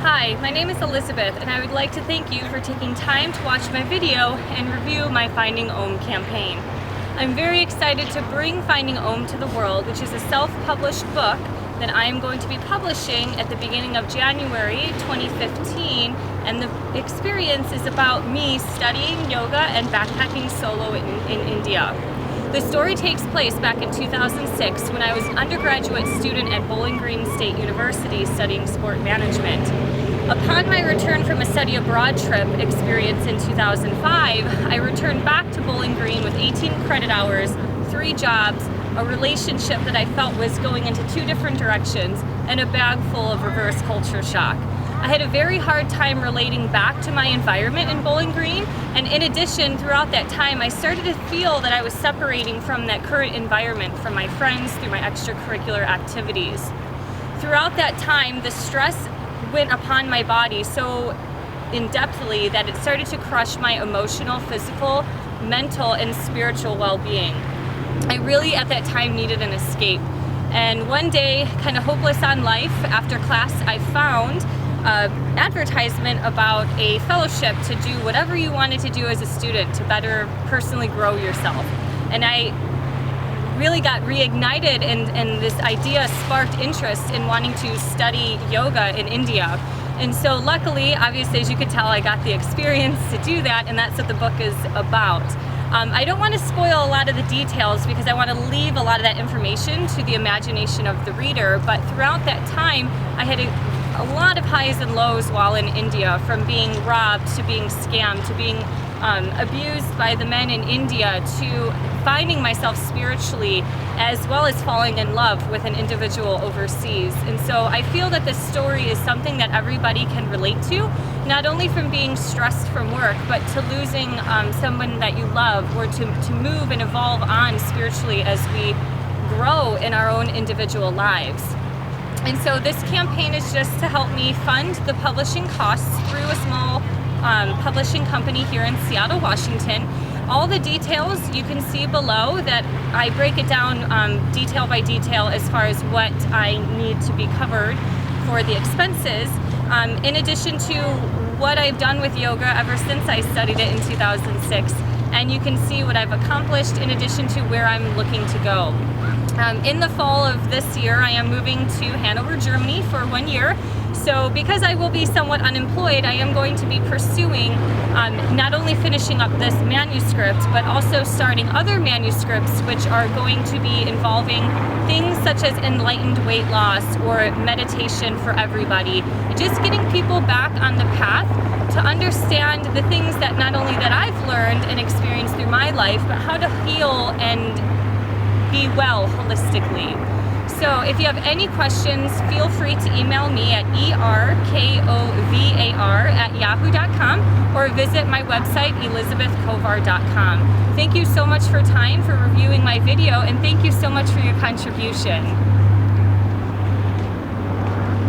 Hi, my name is Elizabeth, and I would like to thank you for taking time to watch my video and review my Finding Om campaign. I'm very excited to bring Finding Om to the world, which is a self-published book that I am going to be publishing at the beginning of January 2015, and the experience is about me studying yoga and backpacking solo in India. The story takes place back in 2006 when I was an undergraduate student at Bowling Green State University studying sport management. Upon my return from a study abroad trip experience in 2005, I returned back to Bowling Green with 18 credit hours, 3 jobs, a relationship that I felt was going into 2 different directions, and a bag full of reverse culture shock. I had a very hard time relating back to my environment in Bowling Green, and in addition, throughout that time, I started to feel that I was separating from that current environment, from my friends, through my extracurricular activities. Throughout that time, the stress went upon my body so in-depthly that it started to crush my emotional, physical, mental, and spiritual well-being. I really, at that time, needed an escape. And one day, kind of hopeless on life, after class, I found advertisement about a fellowship to do whatever you wanted to do as a student to better personally grow yourself. And I really got reignited, and this idea sparked interest in wanting to study yoga in India. And so luckily, obviously, as you could tell, I got the experience to do that, and that's what the book is about. I don't want to spoil a lot of the details because I want to leave a lot of that information to the imagination of the reader, but throughout that time, I had a lot of highs and lows while in India, from being robbed to being scammed to being abused by the men in India to finding myself spiritually, as well as falling in love with an individual overseas. And so I feel that this story is something that everybody can relate to, not only from being stressed from work, but to losing someone that you love, or to move and evolve on spiritually as we grow in our own individual lives. And so this campaign is just to help me fund the publishing costs through a small publishing company here in Seattle, Washington. All the details you can see below, that I break it down detail by detail as far as what I need to be covered for the expenses, in addition to what I've done with yoga ever since I studied it in 2006. And you can see what I've accomplished in addition to where I'm looking to go. In the fall of this year, I am moving to Hanover, Germany for 1 year. So because I will be somewhat unemployed, I am going to be pursuing not only finishing up this manuscript, but also starting other manuscripts which are going to be involving things such as enlightened weight loss or meditation for everybody. Just getting people back on the path to understand the things that not only that I've learned and experienced through my life, but how to heal and be well holistically. So if you have any questions, feel free to email me at erkovar@yahoo.com or visit my website, elizabethkovar.com. Thank you so much for time for reviewing my video, and thank you so much for your contribution.